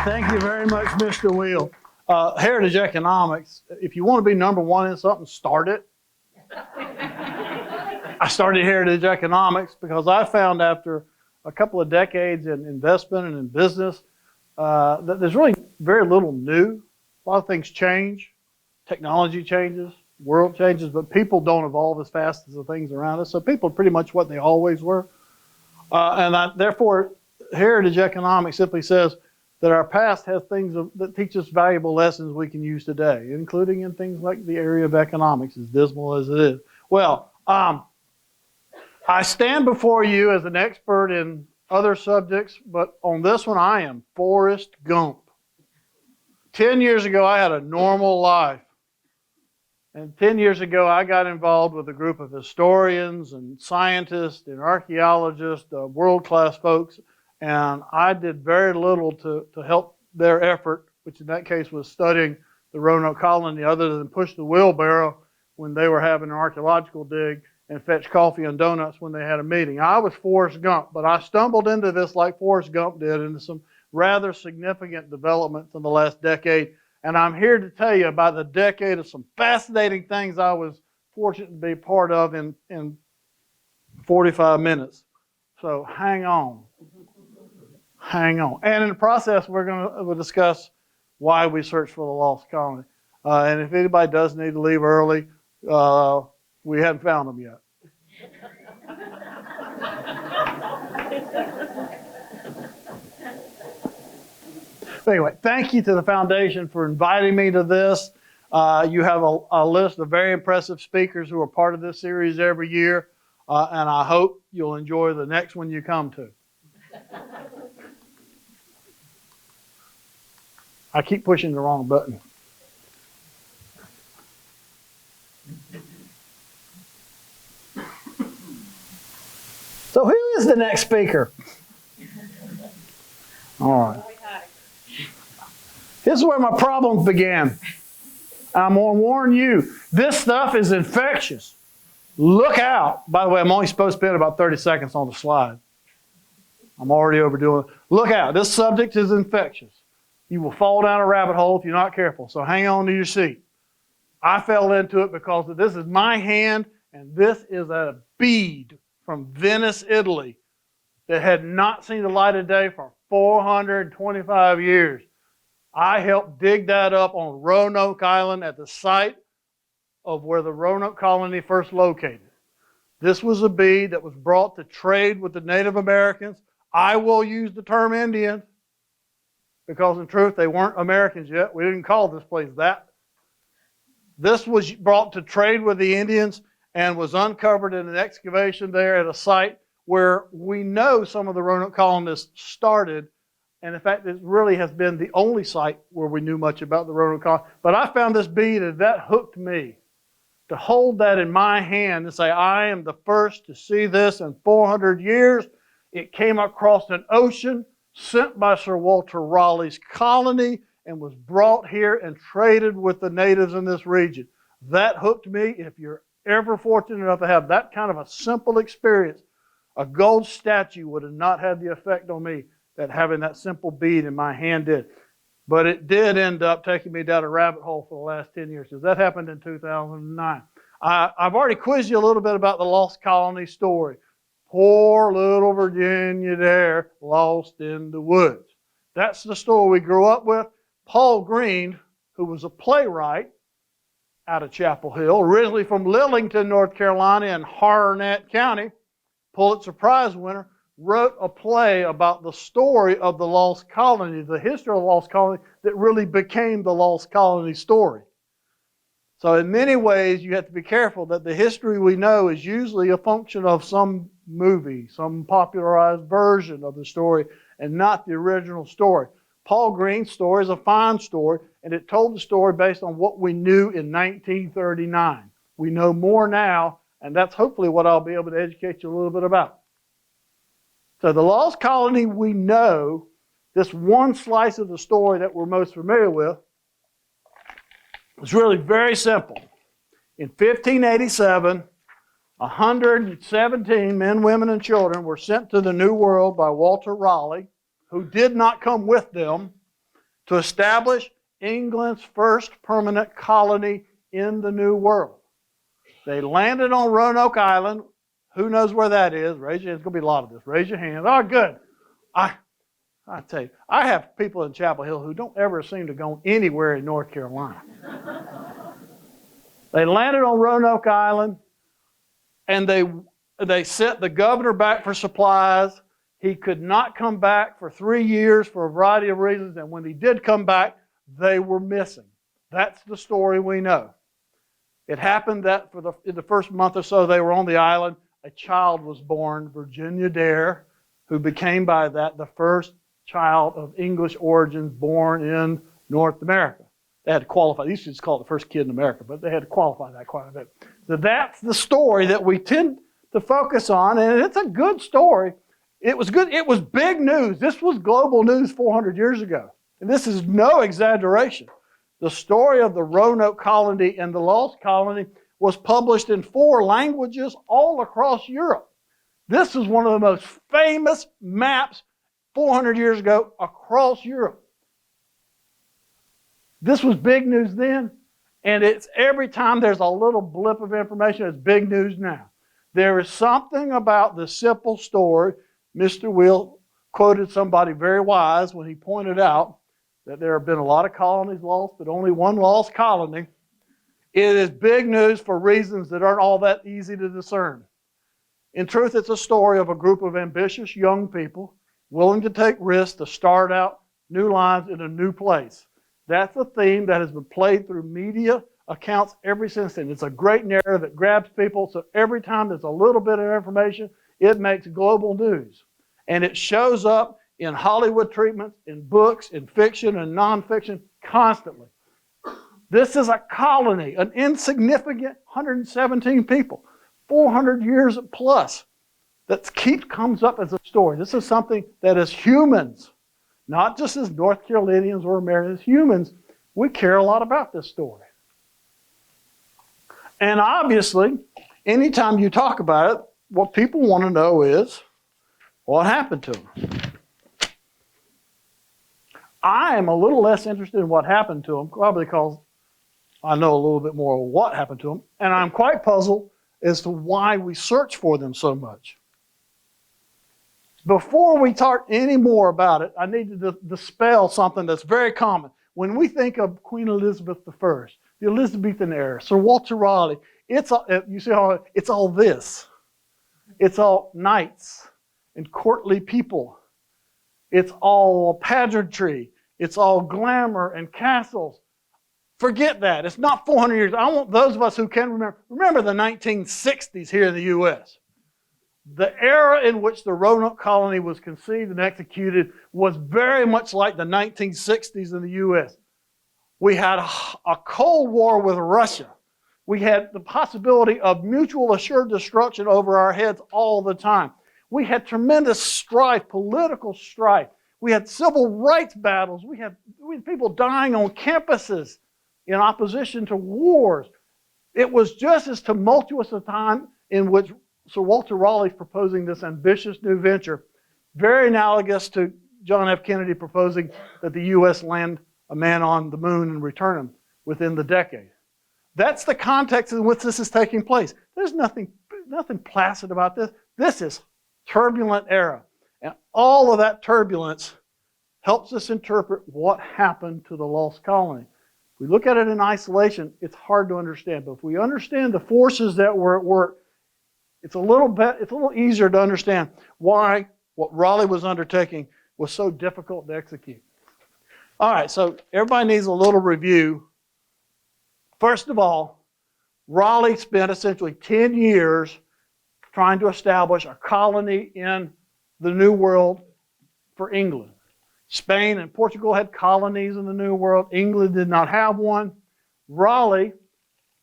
Thank you very much, Mr. Wheel. Heritage economics, if you want to be number one in something, start it. I started heritage economics because I found after a couple of decades in investment and in business that there's really very little new. A lot of things change. Technology changes, world changes, but people don't evolve as fast as the things around us. So people are pretty much what they always were. Therefore, heritage economics simply says that our past has things that teach us valuable lessons we can use today, including in things like the area of economics, as dismal as it is. Well, I stand before you as an expert in other subjects, but on this one I am Forrest Gump. 10 years ago I had a normal life. And 10 years ago I got involved with a group of historians and scientists and archaeologists, world-class folks, and I did very little to help their effort, which in that case was studying the Roanoke Colony, other than push the wheelbarrow when they were having an archaeological dig and fetch coffee and donuts when they had a meeting. I was Forrest Gump, but I stumbled into this like Forrest Gump did, into some rather significant developments in the last decade. And I'm here to tell you about the decade of some fascinating things I was fortunate to be part of in 45 minutes. So hang on. Hang on. And in the process, we'll discuss why we search for the lost colony. And if anybody does need to leave early, we haven't found them yet. Anyway, thank you to the foundation for inviting me to this. You have a list of very impressive speakers who are part of this series every year, and I hope you'll enjoy the next one you come to. I keep pushing the wrong button. So who is the next speaker? All right. This is where my problems began. I'm going to warn you, this stuff is infectious. Look out. By the way, I'm only supposed to spend about 30 seconds on the slide. I'm already overdoing it. Look out, this subject is infectious. You will fall down a rabbit hole if you're not careful, so hang on to your seat. I fell into it because this is my hand, and this is a bead from Venice, Italy, that had not seen the light of day for 425 years. I helped dig that up on Roanoke Island at the site of where the Roanoke Colony first located. This was a bead that was brought to trade with the Native Americans. I will use the term Indians because in truth they weren't Americans yet. We didn't call this place that. This was brought to trade with the Indians and was uncovered in an excavation there at a site where we know some of the Roanoke colonists started. And in fact, it really has been the only site where we knew much about the Roanoke colony. But I found this bead and that hooked me to hold that in my hand and say, I am the first to see this in 400 years. It came across an ocean sent by Sir Walter Raleigh's colony and was brought here and traded with the natives in this region. That hooked me. If you're ever fortunate enough to have that kind of a simple experience, a gold statue would have not had the effect on me that having that simple bead in my hand did. But it did end up taking me down a rabbit hole for the last 10 years, because that happened in 2009. I've already quizzed you a little bit about the lost colony story. Poor little Virginia there, lost in the woods. That's the story we grew up with. Paul Greene, who was a playwright out of Chapel Hill, originally from Lillington, North Carolina, and Harnett County, Pulitzer Prize winner, wrote a play about the story of the lost colony, the history of the lost colony that really became the lost colony story. So in many ways, you have to be careful that the history we know is usually a function of some movie, some popularized version of the story, and not the original story. Paul Greene's story is a fine story, and it told the story based on what we knew in 1939. We know more now, and that's hopefully what I'll be able to educate you a little bit about. So the lost colony we know, this one slice of the story that we're most familiar with, is really very simple. In 1587, 117 men, women, and children were sent to the New World by Walter Raleigh, who did not come with them. to establish England's first permanent colony in the New World. They landed on Roanoke Island. Who knows where that is? Raise your hand. There's going to be a lot of this. Raise your hand. Oh, good. I tell you, I have people in Chapel Hill who don't ever seem to go anywhere in North Carolina. They landed on Roanoke Island, and they sent the governor back for supplies. He could not come back for 3 years for a variety of reasons, and when he did come back, they were missing. That's the story we know. It happened that in the first month or so they were on the island, a child was born, Virginia Dare, who became by that the first child of English origins born in North America. They had to qualify. They used to just call it the first kid in America, but they had to qualify that quite a bit. So that's the story that we tend to focus on, and it's a good story. It was good. It was big news. This was global news 400 years ago. And this is no exaggeration. The story of the Roanoke Colony and the Lost Colony was published in 4 languages all across Europe. This is one of the most famous maps 400 years ago across Europe. This was big news then, and it's every time there's a little blip of information, it's big news now. There is something about the simple story. Mr. Will quoted somebody very wise when he pointed out that there have been a lot of colonies lost, but only one lost colony. It is big news for reasons that aren't all that easy to discern. In truth, it's a story of a group of ambitious young people willing to take risks to start out new lines in a new place. That's a theme that has been played through media accounts ever since then. It's a great narrative that grabs people, so every time there's a little bit of information, it makes global news. And it shows up in Hollywood treatments, in books, in fiction, and nonfiction constantly. This is a colony, an insignificant 117 people, 400 years plus, that comes up as a story. This is something that as humans, not just as North Carolinians or Americans, as humans, we care a lot about this story. And obviously, anytime you talk about it, what people want to know is, what happened to them? I am a little less interested in what happened to them, probably because I know a little bit more of what happened to them, and I'm quite puzzled as to why we search for them so much. Before we talk any more about it, I need to dispel something that's very common. When we think of Queen Elizabeth I, the Elizabethan era, Sir Walter Raleigh, you see how it's all this. It's all knights and courtly people. It's all pageantry. It's all glamour and castles. Forget that. It's not 400 years. I want those of us who can remember the 1960s here in the U.S. The era in which the Roanoke Colony was conceived and executed was very much like the 1960s in the U.S. We had a Cold War with Russia. We had the possibility of mutual assured destruction over our heads all the time. We had tremendous strife, political strife. We had civil rights battles. We had people dying on campuses in opposition to wars. It was just as tumultuous a time in which Sir Walter Raleigh's proposing this ambitious new venture, very analogous to John F. Kennedy proposing that the U.S. land a man on the moon and return him within the decade. That's the context in which this is taking place. There's nothing placid about this. This is turbulent era. And all of that turbulence helps us interpret what happened to the lost colony. If we look at it in isolation, it's hard to understand. But if we understand the forces that were at work, it's a little easier to understand why what Raleigh was undertaking was so difficult to execute. All right, so everybody needs a little review. First of all, Raleigh spent essentially 10 years trying to establish a colony in the New World for England. Spain and Portugal had colonies in the New World. England did not have one. Raleigh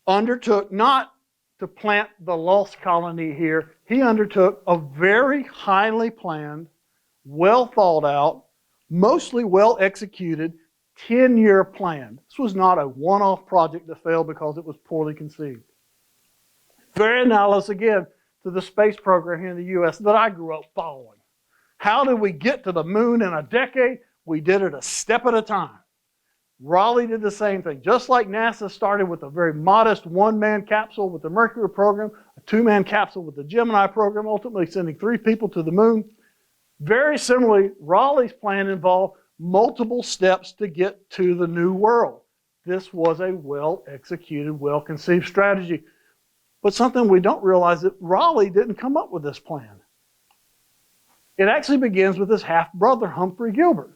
undertook not to plant the lost colony here. He undertook a very highly planned, well thought out, mostly well executed 10-year plan. This was not a one-off project that failed because it was poorly conceived. Very analogous, again, to the space program here in the U.S. that I grew up following. How did we get to the moon in a decade? We did it a step at a time. Raleigh did the same thing. Just like NASA started with a very modest one-man capsule with the Mercury program, a two-man capsule with the Gemini program, ultimately sending 3 people to the moon. Very similarly, Raleigh's plan involved multiple steps to get to the New World. This was a well-executed, well-conceived strategy. But something we don't realize that Raleigh didn't come up with this plan. It actually begins with his half-brother, Humphrey Gilbert.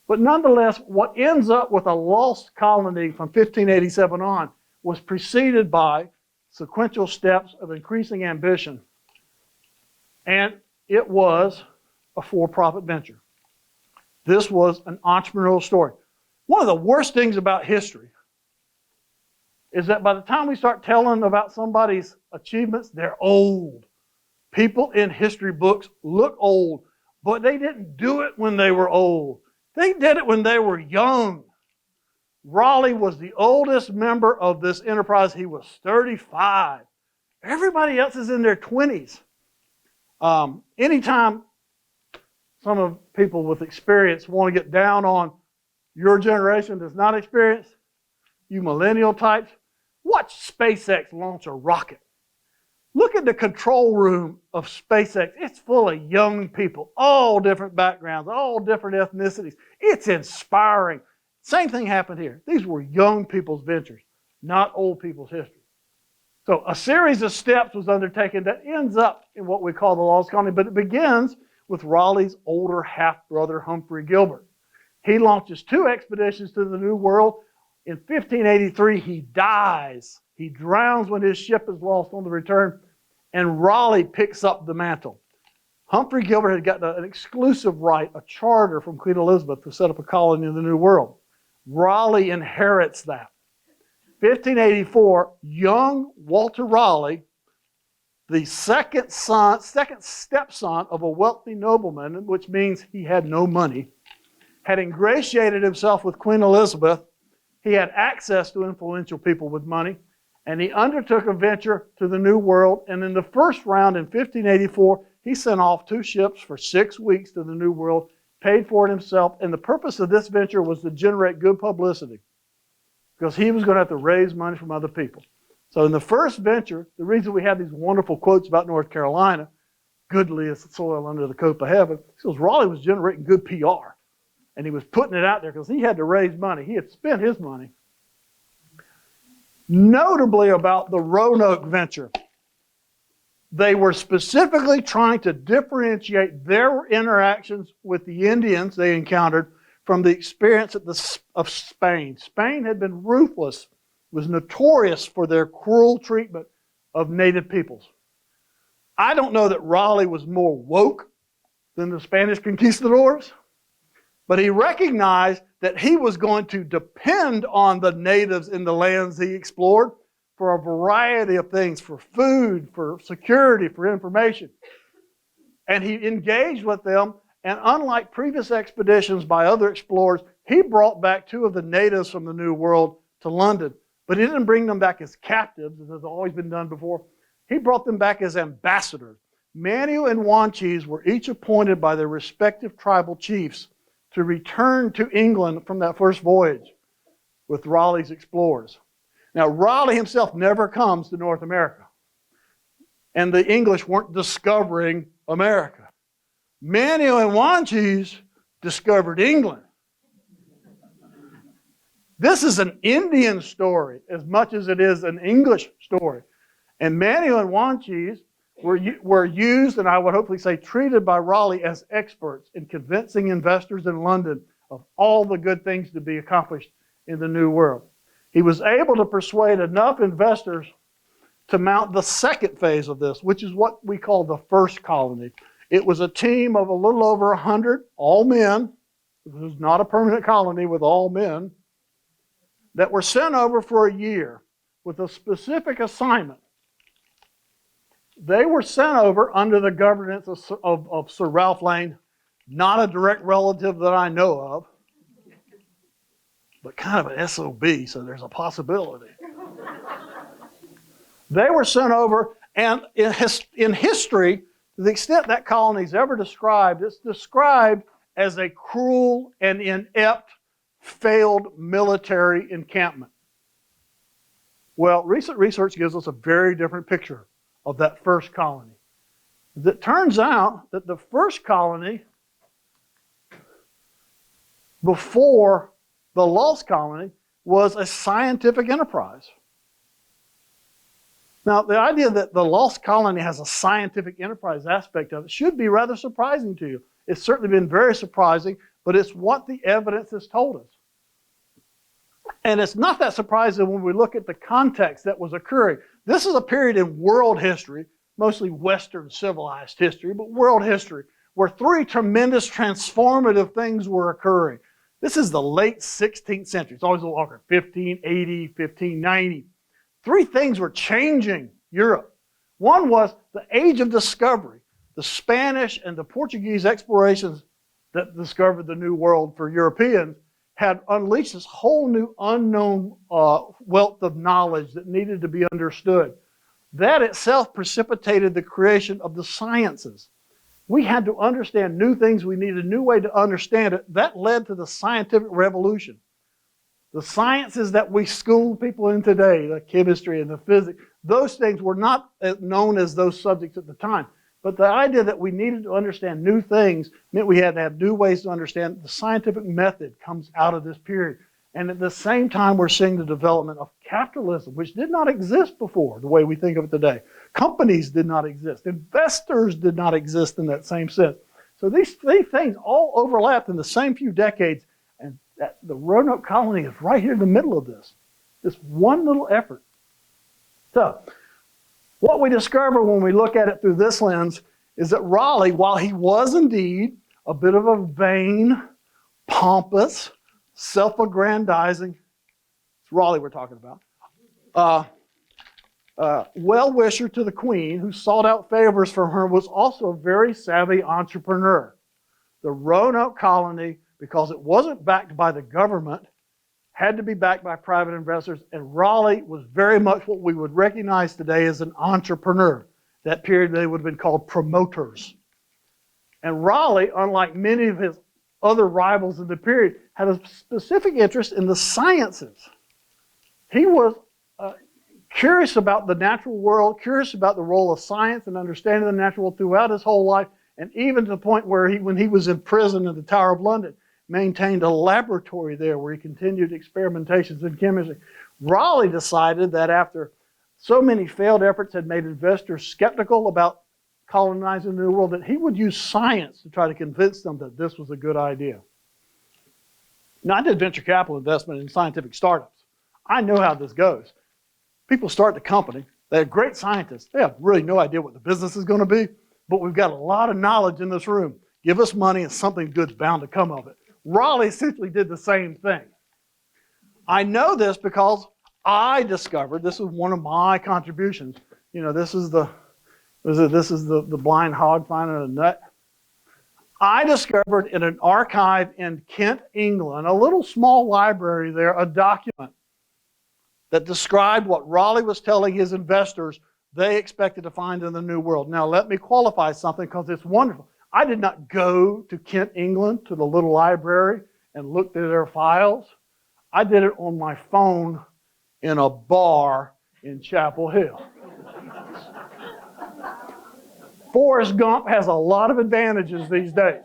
But nonetheless, what ends up with a lost colony from 1587 on was preceded by sequential steps of increasing ambition. And it was a for-profit venture. This was an entrepreneurial story. One of the worst things about history is that by the time we start telling about somebody's achievements, they're old. People in history books look old, but they didn't do it when they were old. They did it when they were young. Raleigh was the oldest member of this enterprise. He was 35. Everybody else is in their 20s. Anytime some of people with experience want to get down on your generation that's not experienced, you millennial types, watch SpaceX launch a rocket. Look at the control room of SpaceX. It's full of young people, all different backgrounds, all different ethnicities. It's inspiring. Same thing happened here. These were young people's ventures, not old people's history. So a series of steps was undertaken that ends up in what we call the Lost Colony, but it begins with Raleigh's older half-brother, Humphrey Gilbert. He launches 2 expeditions to the New World. In 1583, he dies. He drowns when his ship is lost on the return, and Raleigh picks up the mantle. Humphrey Gilbert had gotten an exclusive right, a charter from Queen Elizabeth to set up a colony in the New World. Raleigh inherits that. 1584, young Walter Raleigh, the second stepson of a wealthy nobleman, which means he had no money, had ingratiated himself with Queen Elizabeth. He had access to influential people with money, and he undertook a venture to the New World. And in the first round in 1584, he sent off 2 ships for 6 weeks to the New World, paid for it himself. And the purpose of this venture was to generate good publicity, because he was going to have to raise money from other people. So in the first venture, the reason we have these wonderful quotes about North Carolina, goodly as the soil under the cope of heaven, because Raleigh was generating good PR. And he was putting it out there because he had to raise money. He had spent his money. Notably about the Roanoke venture, they were specifically trying to differentiate their interactions with the Indians they encountered from the experience of Spain. Spain had been ruthless, was notorious for their cruel treatment of native peoples. I don't know that Raleigh was more woke than the Spanish conquistadors, but he recognized that he was going to depend on the natives in the lands he explored for a variety of things, for food, for security, for information. And he engaged with them, and unlike previous expeditions by other explorers, he brought back 2 of the natives from the New World to London. But he didn't bring them back as captives, as has always been done before. He brought them back as ambassadors. Manu and Wanchese were each appointed by their respective tribal chiefs to return to England from that first voyage with Raleigh's explorers. Now, Raleigh himself never comes to North America, and the English weren't discovering America. Manu and Wanchese discovered England. This is an Indian story as much as it is an English story. And Manu and Wanchese were used, and I would hopefully say treated by Raleigh as experts in convincing investors in London of all the good things to be accomplished in the New World. He was able to persuade enough investors to mount the second phase of this, which is what we call the first colony. It was a team of a little over 100, all men. It was not a permanent colony with all men, that were sent over for a year with a specific assignment. They were sent over under the governance of Sir Ralph Lane, not a direct relative that I know of, but kind of an SOB, so there's a possibility. They were sent over, and in history, to the extent that colony is ever described, it's described as a cruel and inept failed military encampment. Well, recent research gives us a very different picture of that first colony. It turns out that the first colony, before the lost colony, was a scientific enterprise. Now, the idea that the lost colony has a scientific enterprise aspect of it should be rather surprising to you. It's certainly been very surprising, but it's what the evidence has told us. And it's not that surprising when we look at the context that was occurring. This is a period in world history, mostly Western civilized history, but world history, where three tremendous transformative things were occurring. This is the late 16th century. It's always a little awkward. 1580, 1590. Three things were changing Europe. One was the age of discovery. The Spanish and the Portuguese explorations that discovered the New World for Europeans had unleashed this whole new unknown wealth of knowledge that needed to be understood. That itself precipitated the creation of the sciences. We had to understand new things. We needed a new way to understand it. That led to the scientific revolution. The sciences that we school people in today, the chemistry and the physics, those things were not known as those subjects at the time. But the idea that we needed to understand new things meant we had to have new ways to understand. The scientific method comes out of this period. And at the same time, we're seeing the development of capitalism, which did not exist before, the way we think of it today. Companies did not exist. Investors did not exist in that same sense. So these three things all overlapped in the same few decades. And the Roanoke Colony is right here in the middle of this. This one little effort. So, what we discover when we look at it through this lens is that Raleigh, while he was indeed a bit of a vain, pompous, self-aggrandizing, it's Raleigh we're talking about, well-wisher to the Queen, who sought out favors from her, was also a very savvy entrepreneur. The Roanoke Colony, because it wasn't backed by the government, had to be backed by private investors, and Raleigh was very much what we would recognize today as an entrepreneur. That period they would have been called promoters. And Raleigh, unlike many of his other rivals in the period, had a specific interest in the sciences. He was curious about the natural world, curious about the role of science and understanding the natural world throughout his whole life, and even to the point where when he was in prison in the Tower of London, maintained a laboratory there where he continued experimentations in chemistry. Raleigh decided that after so many failed efforts had made investors skeptical about colonizing the New World, that he would use science to try to convince them that this was a good idea. Now, I did venture capital investment in scientific startups. I know how this goes. People start the company. They have great scientists. They have really no idea what the business is going to be, but we've got a lot of knowledge in this room. Give us money and something good's bound to come of it. Raleigh essentially did the same thing. I know this because I discovered, this is one of my contributions. You know, this is the blind hog finding a nut. I discovered in an archive in Kent, England, a little small library there, a document that described what Raleigh was telling his investors they expected to find in the New World. Now, let me qualify something because it's wonderful. I did not go to Kent, England, to the little library and look through their files. I did it on my phone in a bar in Chapel Hill. Forrest Gump has a lot of advantages these days.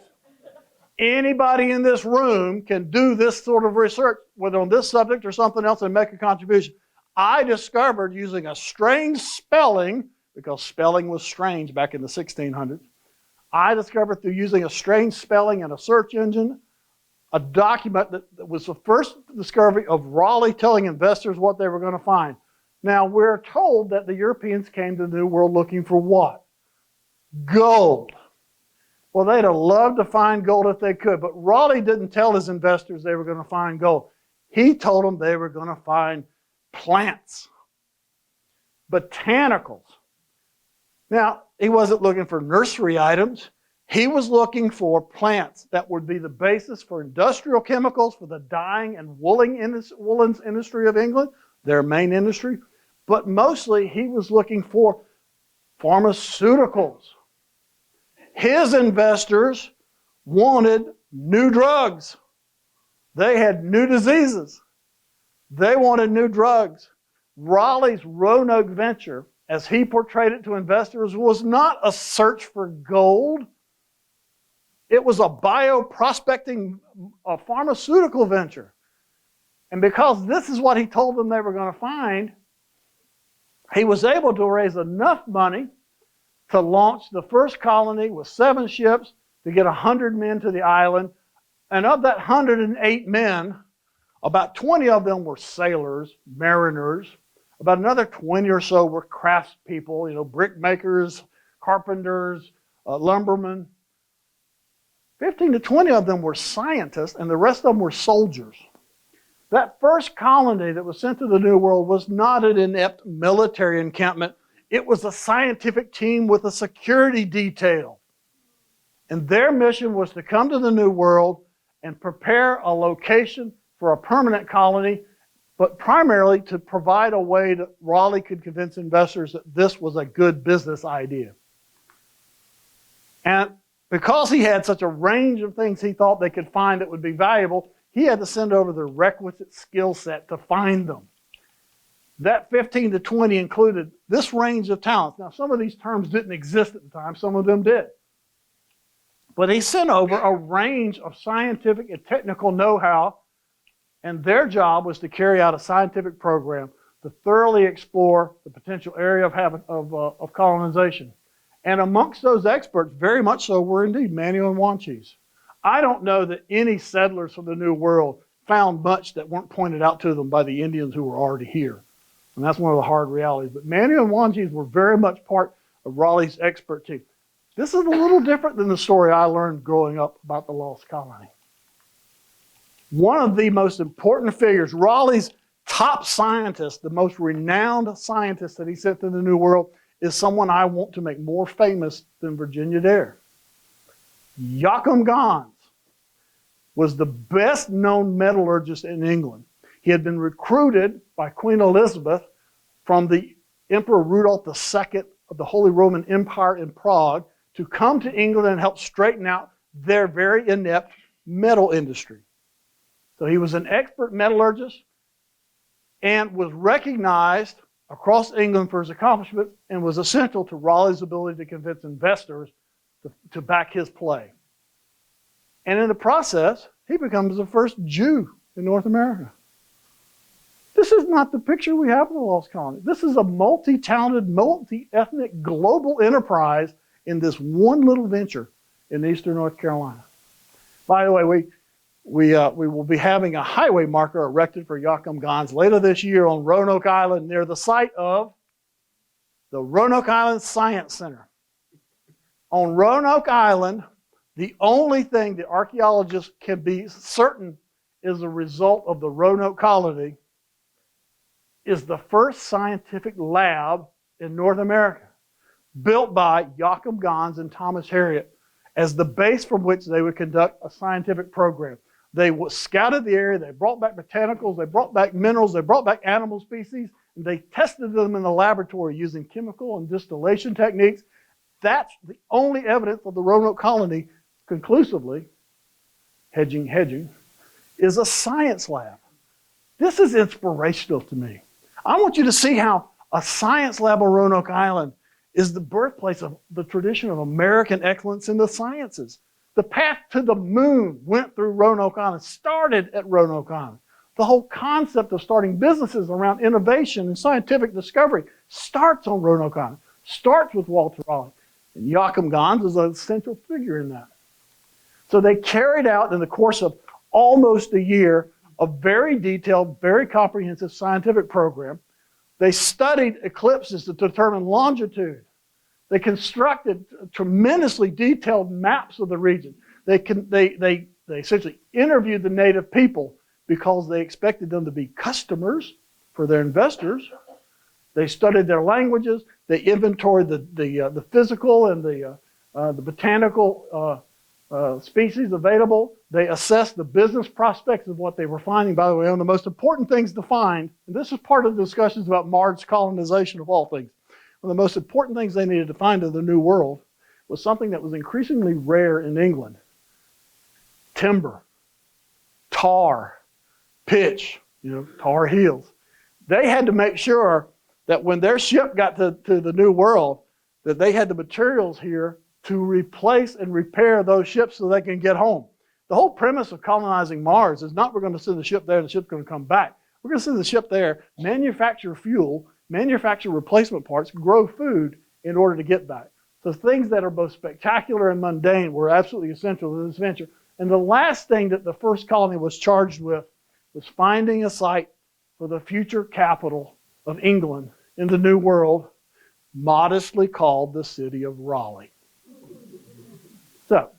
Anybody in this room can do this sort of research, whether on this subject or something else, and make a contribution. I discovered using a strange spelling, because spelling was strange back in the 1600s, I discovered through using a strange spelling and a search engine, a document that was the first discovery of Raleigh telling investors what they were going to find. Now, we're told that the Europeans came to the New World looking for what? Gold. Well, they'd have loved to find gold if they could, but Raleigh didn't tell his investors they were going to find gold. He told them they were going to find plants, botanicals. Now, he wasn't looking for nursery items. He was looking for plants that would be the basis for industrial chemicals for the dyeing and woolens industry of England, their main industry. But mostly he was looking for pharmaceuticals. His investors wanted new drugs. They had new diseases. They wanted new drugs. Raleigh's Roanoke venture, as he portrayed it to investors, was not a search for gold. It was a bioprospecting, a pharmaceutical venture. And because this is what he told them they were going to find, he was able to raise enough money to launch the first colony with 7 ships to get 100 men to the island. And of that 108 men, about 20 of them were sailors, mariners. About another 20 or so were craftspeople, brick makers, carpenters, lumbermen. 15 to 20 of them were scientists, and the rest of them were soldiers. That first colony that was sent to the New World was not an inept military encampment. It was a scientific team with a security detail. And their mission was to come to the New World and prepare a location for a permanent colony, but primarily to provide a way that Raleigh could convince investors that this was a good business idea. And because he had such a range of things he thought they could find that would be valuable, he had to send over the requisite skill set to find them. That 15 to 20 included this range of talents. Now, some of these terms didn't exist at the time. Some of them did. But he sent over a range of scientific and technical know-how, and their job was to carry out a scientific program to thoroughly explore the potential area of colonization. And amongst those experts, very much so, were indeed Manuel and Wanchese. I don't know that any settlers from the New World found much that weren't pointed out to them by the Indians who were already here. And that's one of the hard realities. But Manuel and Wanchese were very much part of Raleigh's expert team. This is a little different than the story I learned growing up about the lost colony. One of the most important figures, Raleigh's top scientist, the most renowned scientist that he sent to the New World, is someone I want to make more famous than Virginia Dare. Joachim Gans was the best known metallurgist in England. He had been recruited by Queen Elizabeth from the Emperor Rudolph II of the Holy Roman Empire in Prague to come to England and help straighten out their very inept metal industry. So he was an expert metallurgist and was recognized across England for his accomplishments and was essential to Raleigh's ability to convince investors to back his play. And in the process, he becomes the first Jew in North America. This is not the picture we have of the lost colony. This is a multi-talented, multi-ethnic global enterprise in this one little venture in eastern North Carolina. By the way, we will be having a highway marker erected for Joachim Gans later this year on Roanoke Island near the site of the Roanoke Island Science Center. On Roanoke Island, the only thing the archaeologists can be certain is the result of the Roanoke Colony is the first scientific lab in North America, built by Joachim Gans and Thomas Harriot as the base from which they would conduct a scientific program. They scouted the area, they brought back botanicals, they brought back minerals, they brought back animal species, and they tested them in the laboratory using chemical and distillation techniques. That's the only evidence of the Roanoke Colony conclusively, hedging, is a science lab. This is inspirational to me. I want you to see how a science lab on Roanoke Island is the birthplace of the tradition of American excellence in the sciences. The path to the moon went through Roanoke Island, started at Roanoke Island. The whole concept of starting businesses around innovation and scientific discovery starts on Roanoke Island, starts with Walter Raleigh. And Joachim Gans is an essential figure in that. So they carried out in the course of almost a year a very detailed, very comprehensive scientific program. They studied eclipses to determine longitude. They constructed tremendously detailed maps of the region. They essentially interviewed the native people because they expected them to be customers for their investors. They studied their languages. They inventoried the physical and the botanical species available. They assessed the business prospects of what they were finding. By the way, one of the most important things to find, and this is part of the discussions about Mars colonization of all things, one of the most important things they needed to find in the New World was something that was increasingly rare in England: timber, tar, pitch, Tar Heels. They had to make sure that when their ship got to the New World, that they had the materials here to replace and repair those ships so they can get home. The whole premise of colonizing Mars is not we're going to send the ship there and the ship's going to come back. We're going to send the ship there, manufacture fuel, manufacture replacement parts, grow food in order to get back. So things that are both spectacular and mundane were absolutely essential to this venture. And the last thing that the first colony was charged with was finding a site for the future capital of England in the New World, modestly called the city of Raleigh. So,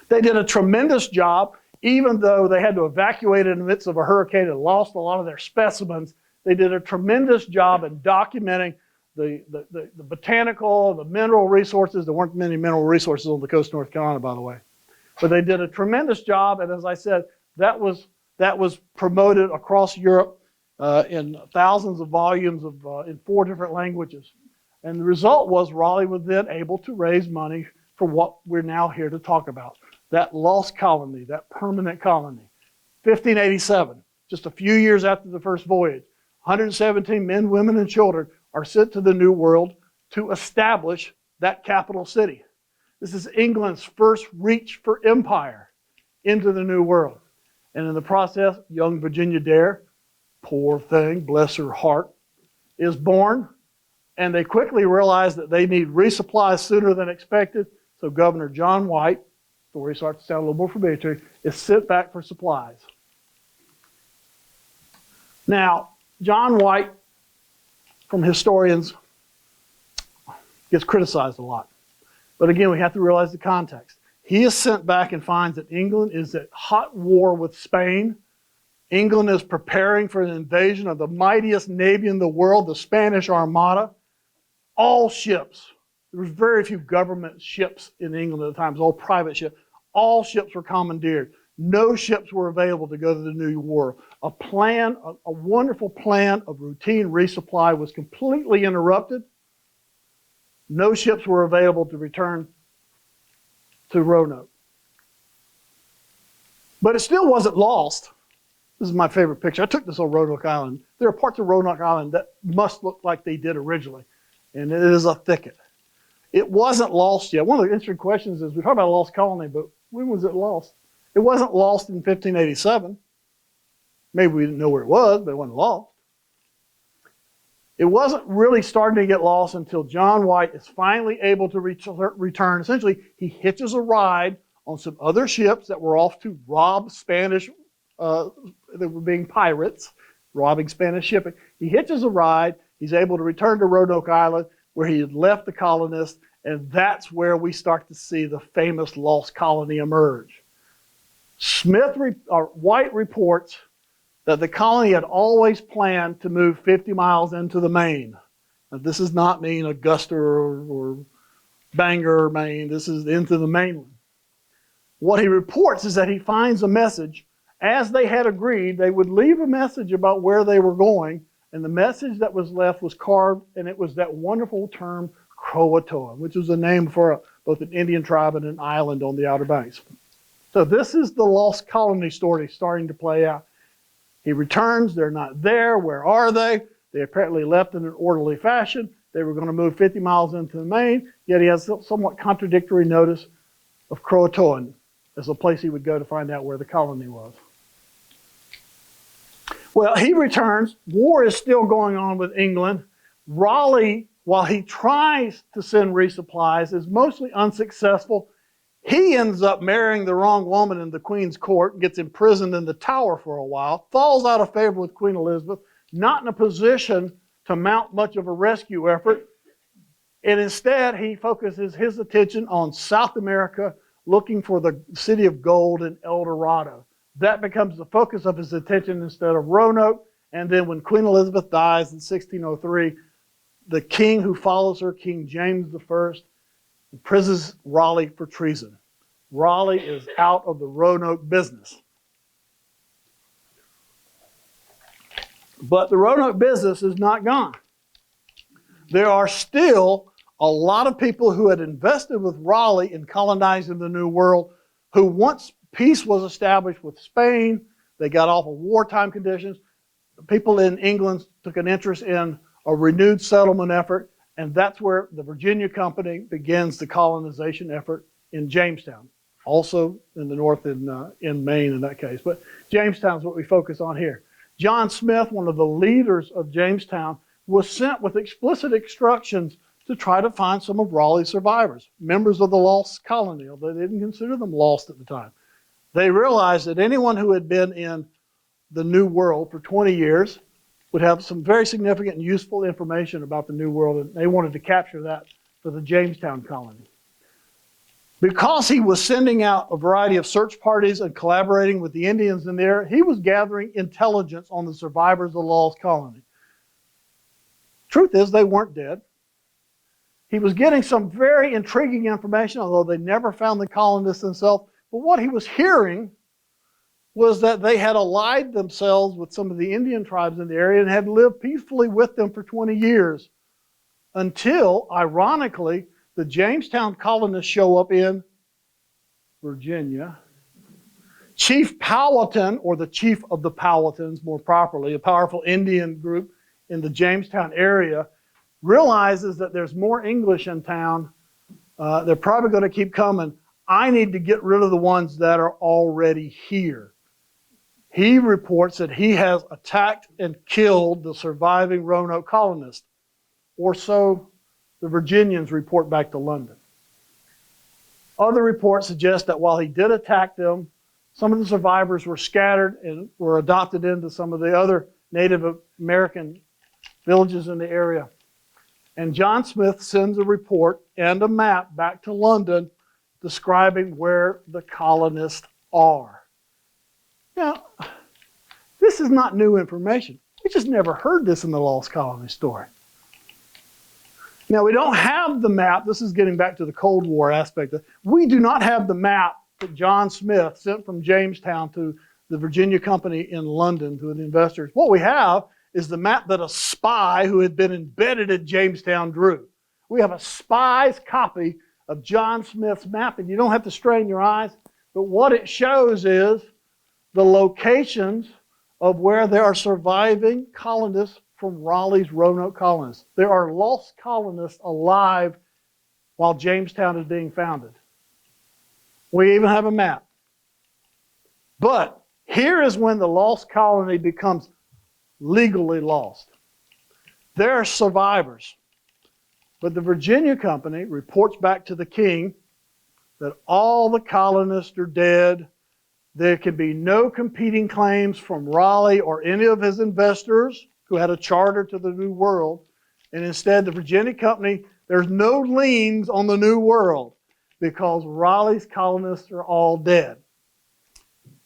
they did a tremendous job, even though they had to evacuate in the midst of a hurricane and lost a lot of their specimens. They did a tremendous job in documenting the botanical, the mineral resources. There weren't many mineral resources on the coast of North Carolina, by the way. But they did a tremendous job, and as I said, that was promoted across Europe in thousands of volumes in 4 different languages. And the result was Raleigh was then able to raise money for what we're now here to talk about. That lost colony, that permanent colony. 1587, just a few years after the first voyage, 117 men, women, and children are sent to the New World to establish that capital city. This is England's first reach for empire into the New World. And in the process, young Virginia Dare, poor thing, bless her heart, is born. And they quickly realize that they need resupplies sooner than expected. So Governor John White, story starts to sound a little more familiar to you, is sent back for supplies. Now, John White, from historians, gets criticized a lot. But again, we have to realize the context. He is sent back and finds that England is at hot war with Spain. England is preparing for an invasion of the mightiest navy in the world, the Spanish Armada. All ships, there was very few government ships in England at the time, it was all private ships. All ships were commandeered. No ships were available to go to the New World. A wonderful plan of routine resupply was completely interrupted. No ships were available to return to Roanoke. But it still wasn't lost. This is my favorite picture. I took this on Roanoke Island. There are parts of Roanoke Island that must look like they did originally. And it is a thicket. It wasn't lost yet. One of the interesting questions is, we talk about a lost colony, but when was it lost? It wasn't lost in 1587. Maybe we didn't know where it was, but it wasn't lost. It wasn't really starting to get lost until John White is finally able to return. Essentially, he hitches a ride on some other ships that were off to rob Spanish, that were being pirates, robbing Spanish shipping. He hitches a ride. He's able to return to Roanoke Island, where he had left the colonists, and that's where we start to see the famous lost colony emerge. White reports that the colony had always planned to move 50 miles into the Maine. Now, this does not mean Augusta or Bangor, Maine. This is into the mainland. What he reports is that he finds a message. As they had agreed, they would leave a message about where they were going, and the message that was left was carved, and it was that wonderful term, Croatoan, which was a name for both an Indian tribe and an island on the Outer Banks. So this is the lost colony story starting to play out. He returns, they're not there, where are they? They apparently left in an orderly fashion. They were going to move 50 miles into the Maine, yet he has somewhat contradictory notice of Croatoan as a place he would go to find out where the colony was. Well, he returns. War is still going on with England. Raleigh, while he tries to send resupplies, is mostly unsuccessful. He ends up marrying the wrong woman in the Queen's court, gets imprisoned in the Tower for a while, falls out of favor with Queen Elizabeth, not in a position to mount much of a rescue effort. And instead, he focuses his attention on South America, looking for the city of gold in El Dorado. That becomes the focus of his attention instead of Roanoke. And then when Queen Elizabeth dies in 1603, the king who follows her, King James I, imprisons Raleigh for treason. Raleigh is out of the Roanoke business. But the Roanoke business is not gone. There are still a lot of people who had invested with Raleigh in colonizing the New World who once Peace was established with Spain. They got off of wartime conditions. The people in England took an interest in a renewed settlement effort, and that's where the Virginia Company begins the colonization effort in Jamestown, also in the north in Maine in that case. But Jamestown is what we focus on here. John Smith, one of the leaders of Jamestown, was sent with explicit instructions to try to find some of Raleigh's survivors, members of the lost colony, although they didn't consider them lost at the time. They realized that anyone who had been in the New World for 20 years would have some very significant and useful information about the New World, and they wanted to capture that for the Jamestown colony. Because he was sending out a variety of search parties and collaborating with the Indians in there, he was gathering intelligence on the survivors of the lost colony. Truth is, they weren't dead. He was getting some very intriguing information, although they never found the colonists themselves. But what he was hearing was that they had allied themselves with some of the Indian tribes in the area and had lived peacefully with them for 20 years until, ironically, the Jamestown colonists show up in Virginia. Chief Powhatan, or the chief of the Powhatans more properly, a powerful Indian group in the Jamestown area, realizes that there's more English in town. They're probably going to keep coming. I need to get rid of the ones that are already here. He reports that he has attacked and killed the surviving Roanoke colonists, or so the Virginians report back to London. Other reports suggest that while he did attack them, some of the survivors were scattered and were adopted into some of the other Native American villages in the area. And John Smith sends a report and a map back to London describing where the colonists are. Now, this is not new information. We just never heard this in the Lost Colony story. Now, we don't have the map. This is getting back to the Cold War aspect. We do not have the map that John Smith sent from Jamestown to the Virginia Company in London to the investors. What we have is the map that a spy who had been embedded at Jamestown drew. We have a spy's copy of John Smith's map, and you don't have to strain your eyes, but what it shows is the locations of where there are surviving colonists from Raleigh's Roanoke colonists. There are lost colonists alive while Jamestown is being founded. We even have a map. But here is when the lost colony becomes legally lost. There are survivors. But the Virginia Company reports back to the king that all the colonists are dead. There can be no competing claims from Raleigh or any of his investors who had a charter to the New World. And instead, the Virginia Company, there's no liens on the New World because Raleigh's colonists are all dead.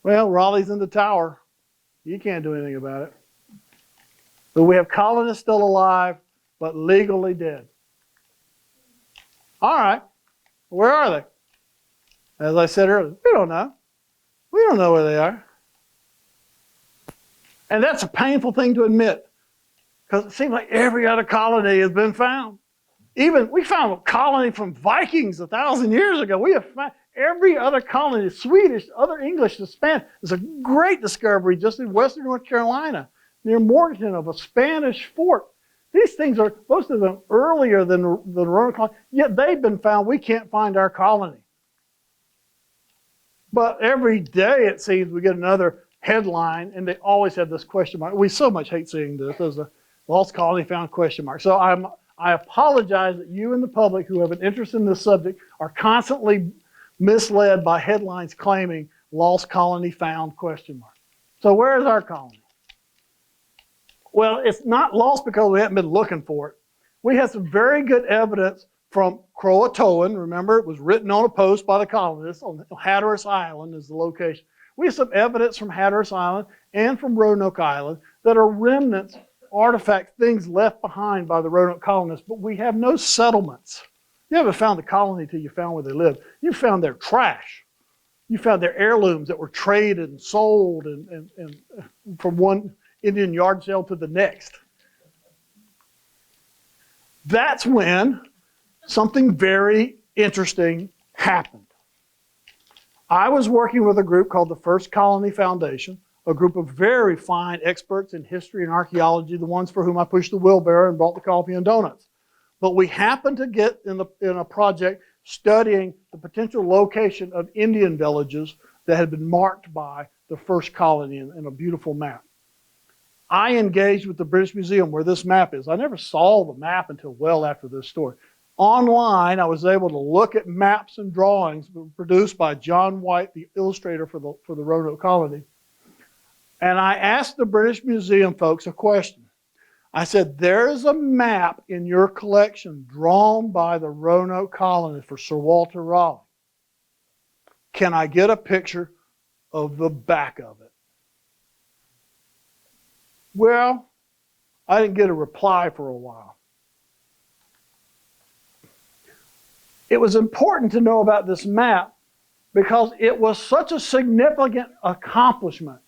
Well, Raleigh's in the tower. You can't do anything about it. So we have colonists still alive, but legally dead. All right, where are they? As I said earlier, we don't know. We don't know where they are. And that's a painful thing to admit, because it seems like every other colony has been found. Even, we found a colony from Vikings 1,000 years ago. We have found every other colony, Swedish, other English, the Spanish. There's a great discovery just in western North Carolina, near Morganton, of a Spanish fort. These things are, most of them, earlier than the Roanoke colony, yet they've been found. We can't find our colony. But every day, it seems, we get another headline, and they always have this question mark. We so much hate seeing this. There's a lost colony found question mark. So I apologize that you and the public who have an interest in this subject are constantly misled by headlines claiming lost colony found question mark. So where is our colony? Well, it's not lost because we haven't been looking for it. We have some very good evidence from Croatoan. Remember, it was written on a post by the colonists on Hatteras Island is the location. We have some evidence from Hatteras Island and from Roanoke Island that are remnants, artifacts, things left behind by the Roanoke colonists, but we have no settlements. You haven't found the colony till you found where they lived. You found their trash. You found their heirlooms that were traded and sold and from one Indian yard sale to the next. That's when something very interesting happened. I was working with a group called the First Colony Foundation, a group of very fine experts in history and archaeology, the ones for whom I pushed the wheelbarrow and brought the coffee and donuts. But we happened to get in a project studying the potential location of Indian villages that had been marked by the first colony in a beautiful map. I engaged with the British Museum where this map is. I never saw the map until well after this story. Online, I was able to look at maps and drawings produced by John White, the illustrator for the Roanoke Colony. And I asked the British Museum folks a question. I said, there is a map in your collection drawn by the Roanoke Colony for Sir Walter Raleigh. Can I get a picture of the back of it? Well, I didn't get a reply for a while. It was important to know about this map because it was such a significant accomplishment.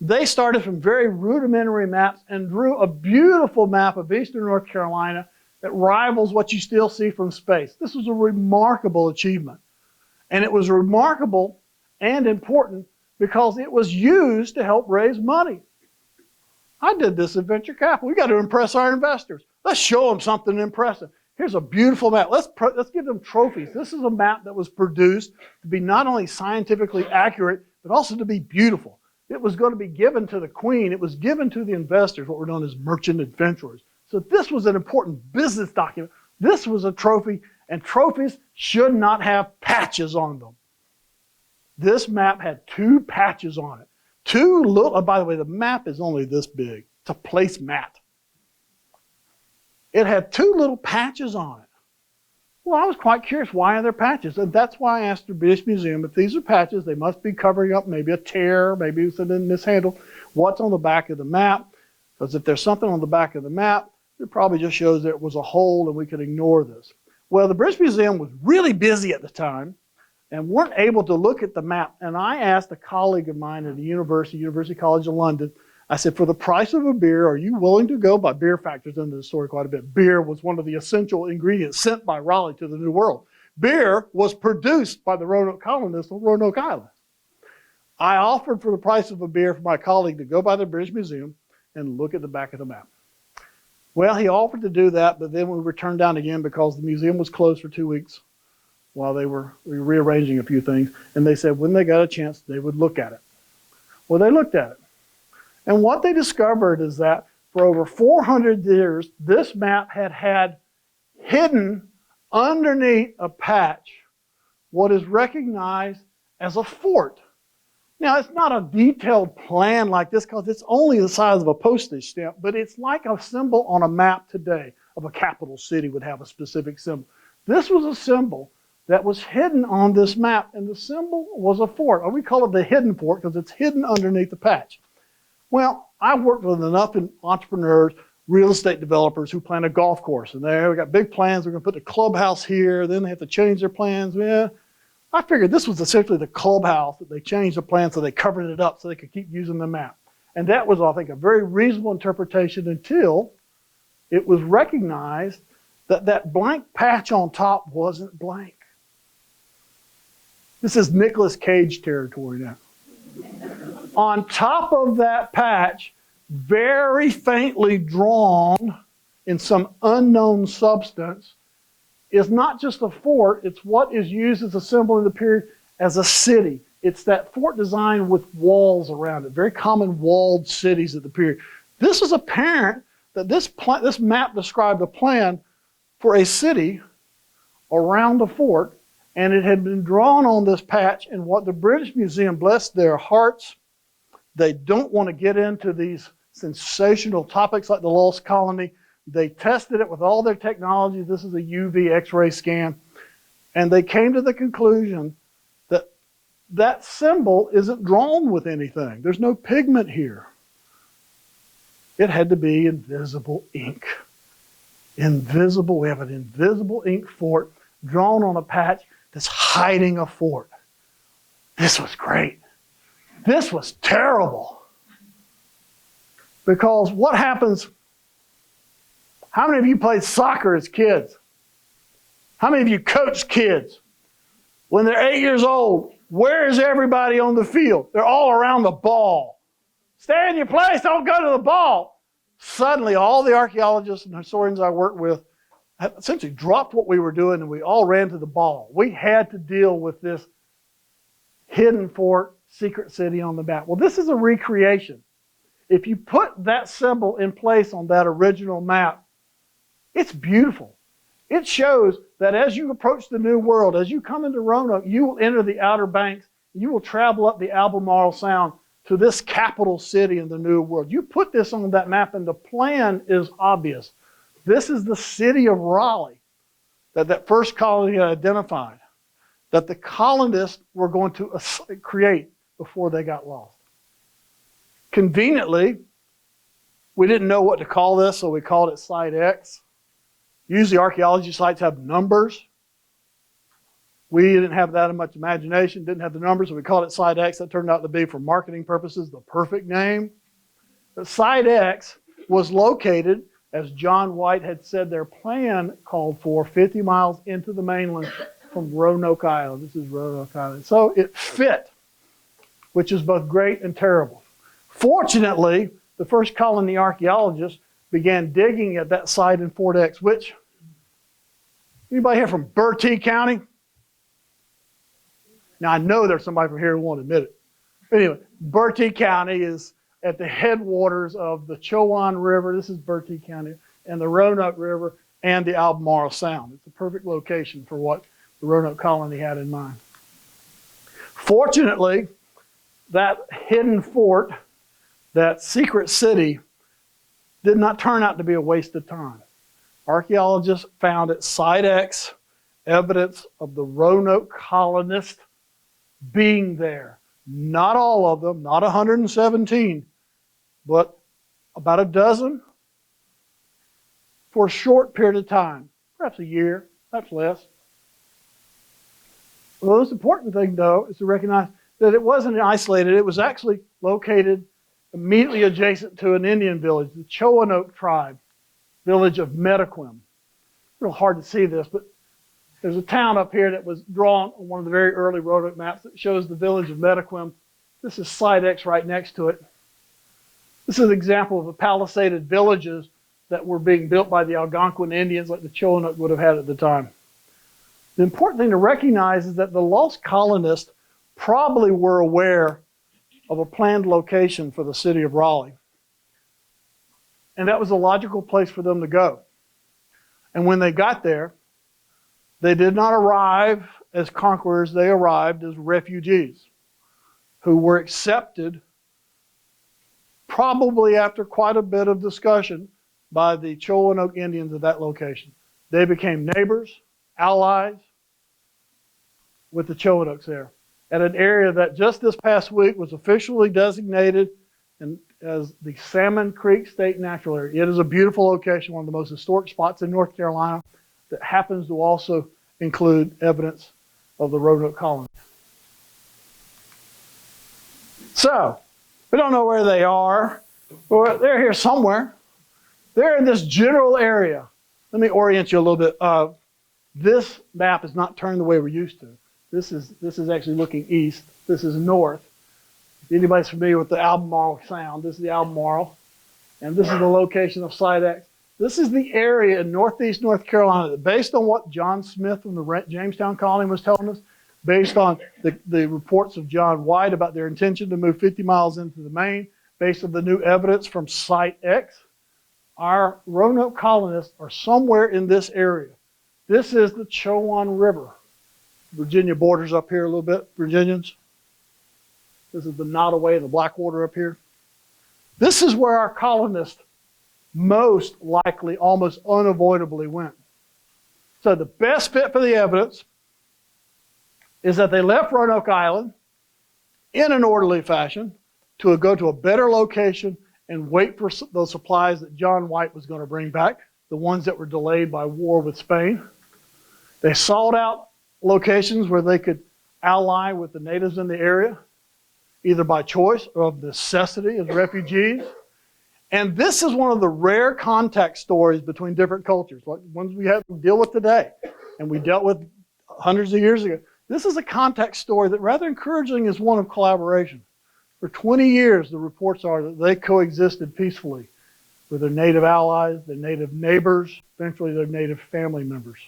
They started from very rudimentary maps and drew a beautiful map of eastern North Carolina that rivals what you still see from space. This was a remarkable achievement. And it was remarkable and important because it was used to help raise money. I did this at venture capital. We got to impress our investors. Let's show them something impressive. Here's a beautiful map. Let's give them trophies. This is a map that was produced to be not only scientifically accurate, but also to be beautiful. It was going to be given to the Queen. It was given to the investors, what were known as merchant adventurers. So this was an important business document. This was a trophy, and trophies should not have patches on them. This map had 2 patches on it. 2 little, oh, by the way, the map is only this big. It's a placemat. It had 2 little patches on it. Well, I was quite curious, why are there patches? And that's why I asked the British Museum, if these are patches, they must be covering up maybe a tear, maybe something mishandled. What's on the back of the map? Because if there's something on the back of the map, it probably just shows that it was a hole and we could ignore this. Well, the British Museum was really busy at the time and weren't able to look at the map. And I asked a colleague of mine at the University College of London, I said, for the price of a beer, are you willing to go? But beer factors into the story quite a bit. Beer was one of the essential ingredients sent by Raleigh to the New World. Beer was produced by the Roanoke colonists on Roanoke Island. I offered for the price of a beer for my colleague to go by the British Museum and look at the back of the map. Well, he offered to do that, but then we were turned down again because the museum was closed for 2 weeks while we were rearranging a few things. And they said when they got a chance, they would look at it. Well, they looked at it. And what they discovered is that for over 400 years, this map had hidden underneath a patch what is recognized as a fort. Now, it's not a detailed plan like this because it's only the size of a postage stamp, but it's like a symbol on a map today of a capital city would have a specific symbol. This was a symbol that was hidden on this map, and the symbol was a fort. Or we call it the hidden fort because it's hidden underneath the patch. Well, I worked with enough entrepreneurs, real estate developers who plan a golf course. And we got big plans. We're going to put the clubhouse here. Then they have to change their plans. Yeah. I figured this was essentially the clubhouse that they changed the plan so they covered it up so they could keep using the map. And that was, I think, a very reasonable interpretation until it was recognized that that blank patch on top wasn't blank. This is Nicolas Cage territory now. On top of that patch, very faintly drawn in some unknown substance, is not just a fort, it's what is used as a symbol in the period as a city. It's that fort design with walls around it, very common walled cities at the period. This is apparent that this map described a plan for a city around a fort, and it had been drawn on this patch, and what the British Museum, bless their hearts, they don't want to get into these sensational topics like the lost colony. They tested it with all their technology. This is a UV X-ray scan. And they came to the conclusion that that symbol isn't drawn with anything. There's no pigment here. It had to be invisible ink. Invisible, we have an invisible ink fort drawn on a patch that's hiding a fort. This was great. This was terrible. Because what happens, how many of you played soccer as kids? How many of you coached kids? When they're 8 years old, Where is everybody on the field? They're all around the ball. Stay in your place, don't go to the ball. Suddenly, all the archaeologists and historians I worked with essentially dropped what we were doing and we all ran to the ball. We had to deal with this hidden fort, secret city on the map. Well, this is a recreation. If you put that symbol in place on that original map, it's beautiful. It shows that as you approach the New World, as you come into Roanoke, you will enter the Outer Banks, you will travel up the Albemarle Sound to this capital city in the New World. You put this on that map and the plan is obvious. This is the city of Raleigh that first colony had identified, that the colonists were going to create before they got lost. Conveniently, we didn't know what to call this, so we called it Site X. Usually archaeology sites have numbers. We didn't have that much imagination, didn't have the numbers, so we called it Site X. That turned out to be, for marketing purposes, the perfect name. But Site X was located, as John White had said their plan called for, 50 miles into the mainland from Roanoke Island. This is Roanoke Island. So it fit, which is both great and terrible. Fortunately, the first colony archaeologists began digging at that site in Fort X, which, anybody here from Bertie County? Now, I know there's somebody from here who won't admit it. Anyway, Bertie County is at the headwaters of the Chowan River. This is Bertie County, and the Roanoke River and the Albemarle Sound. It's a perfect location for what the Roanoke Colony had in mind. Fortunately, that hidden fort, that secret city, did not turn out to be a waste of time. Archaeologists found at Site X evidence of the Roanoke colonists being there. Not all of them, not 117, but about a dozen for a short period of time, perhaps a year, perhaps less. The most important thing, though, is to recognize that it wasn't isolated. It was actually located immediately adjacent to an Indian village, the Roanoke tribe, village of Metaquim. Real hard to see this, but there's a town up here that was drawn on one of the very early Roanoke maps that shows the village of Metaquim. This is Site X right next to it. This is an example of the palisaded villages that were being built by the Algonquin Indians like the Roanoke would have had at the time. The important thing to recognize is that the lost colonists probably were aware of a planned location for the city of Raleigh. And that was a logical place for them to go. And when they got there, they did not arrive as conquerors, they arrived as refugees who were accepted, probably after quite a bit of discussion, by the Roanoke Indians of that location. They became neighbors, allies with the Roanokes there, at an area that just this past week was officially designated as the Salmon Creek State Natural Area. It is a beautiful location, one of the most historic spots in North Carolina, that happens to also include evidence of the Roanoke Colony. So, we don't know where they are, but they're here somewhere. They're in this general area. Let me orient you a little bit. This map is not turned the way we're used to. This is actually looking east. This is north. If anybody's familiar with the Albemarle Sound, this is the Albemarle, and this is the location of Site X. This is the area in northeast North Carolina that, based on what John Smith from the Jamestown Colony was telling us, based on the reports of John White about their intention to move 50 miles into the Main, based on the new evidence from Site X, our Roanoke colonists are somewhere in this area. This is the Chowan River. Virginia borders up here a little bit, Virginians. This is the Nottoway, the Blackwater up here. This is where our colonists most likely, almost unavoidably went. So the best fit for the evidence is that they left Roanoke Island in an orderly fashion to go to a better location and wait for those supplies that John White was going to bring back, the ones that were delayed by war with Spain. They sought out locations where they could ally with the natives in the area, either by choice or of necessity as refugees. And this is one of the rare contact stories between different cultures, like ones we have to deal with today and we dealt with hundreds of years ago. This is a context story that, rather encouraging, is one of collaboration. For 20 years, the reports are that they coexisted peacefully with their native allies, their native neighbors, eventually their native family members.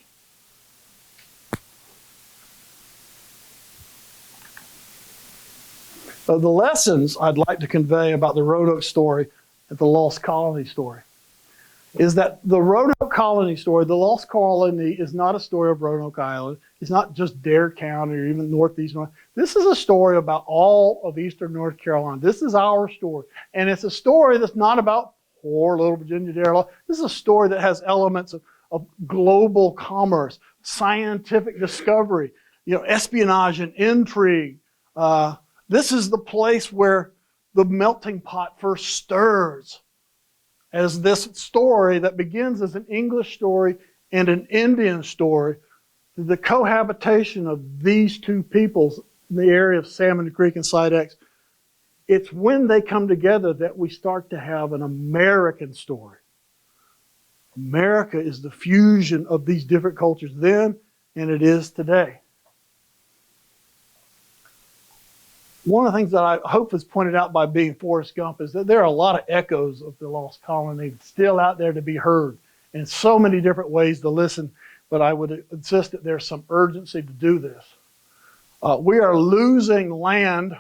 The lessons I'd like to convey about the Roanoke story and the Lost Colony story is that the Roanoke Colony story, the Lost Colony, is not a story of Roanoke Island. It's not just Dare County or even Northeast North. This is a story about all of Eastern North Carolina. This is our story. And it's a story that's not about poor little Virginia Dare. This is a story that has elements of global commerce, scientific discovery, espionage and intrigue. This is the place where the melting pot first stirs as this story that begins as an English story and an Indian story, the cohabitation of these two peoples in the area of Salmon Creek and Side X. It's when they come together that we start to have an American story. America is the fusion of these different cultures then, and it is today. One of the things that I hope is pointed out by being Forrest Gump is that there are a lot of echoes of the Lost Colony still out there to be heard in so many different ways to listen, but I would insist that there's some urgency to do this. We are losing land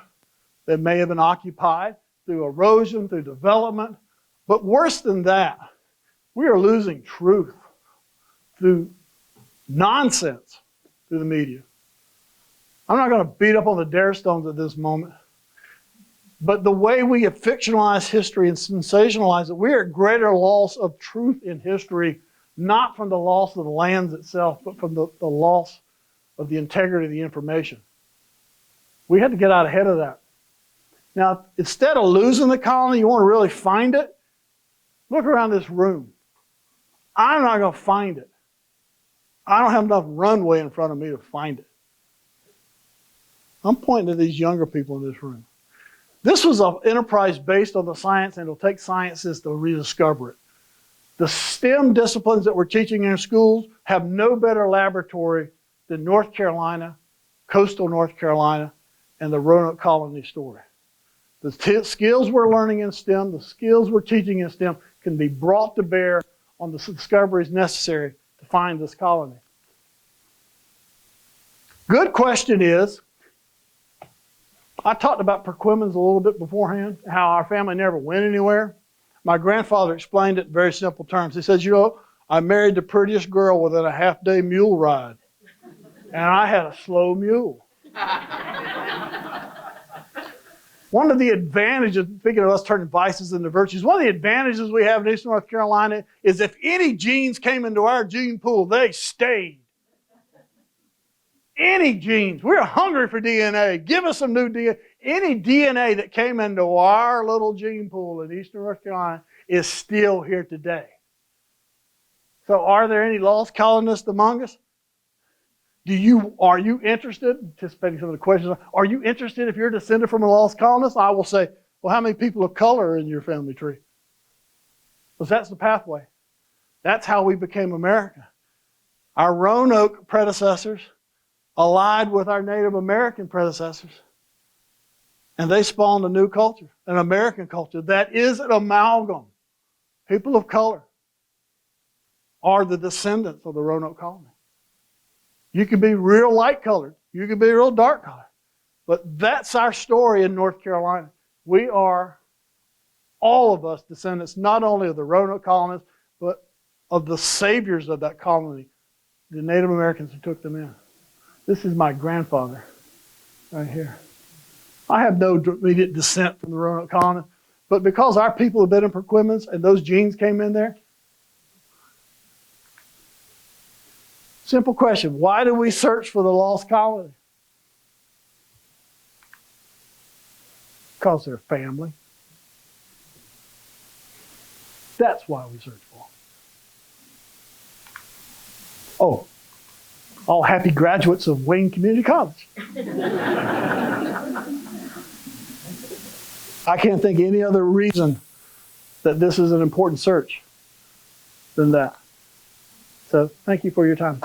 that may have been occupied through erosion, through development, but worse than that, we are losing truth through nonsense through the media. I'm not going to beat up on the Dare Stones at this moment, but the way we have fictionalized history and sensationalized it, we are at greater loss of truth in history, not from the loss of the lands itself, but from the loss of the integrity of the information. We had to get out ahead of that. Now, instead of losing the colony, you want to really find it? Look around this room. I'm not going to find it. I don't have enough runway in front of me to find it. I'm pointing to these younger people in this room. This was an enterprise based on the science, and it'll take scientists to rediscover it. The STEM disciplines that we're teaching in schools have no better laboratory than North Carolina, coastal North Carolina, and the Roanoke Colony story. The skills we're learning in STEM, the skills we're teaching in STEM can be brought to bear on the discoveries necessary to find this colony. Good question is, I talked about Perquimans a little bit beforehand, how our family never went anywhere. My grandfather explained it in very simple terms. He says, I married the prettiest girl within a half-day mule ride, and I had a slow mule. One of the advantages, speaking of us turning vices into virtues, one of the advantages we have in Eastern North Carolina is if any genes came into our gene pool, they stayed. Any genes. We're hungry for DNA. Give us some new DNA. Any DNA that came into our little gene pool in Eastern North Carolina is still here today. So are there any lost colonists among us? Are you interested, anticipating some of the questions, are you interested if you're a descendant from a lost colonist? I will say, well, how many people of color are in your family tree? Because that's the pathway. That's how we became America. Our Roanoke predecessors allied with our Native American predecessors, and they spawned a new culture, an American culture that is an amalgam. People of color are the descendants of the Roanoke Colony. You can be real light colored, you can be real dark colored, but that's our story in North Carolina. We are, all of us, descendants not only of the Roanoke colonists, but of the saviors of that colony, the Native Americans who took them in. This is my grandfather right here. I have no immediate descent from the Roanoke colony, but because our people have been in Perquimans and those genes came in there. Simple question, why do we search for the lost colony? Because they're family. That's why we search for them. Oh, all happy graduates of Wayne Community College. I can't think of any other reason that this is an important search than that. So thank you for your time.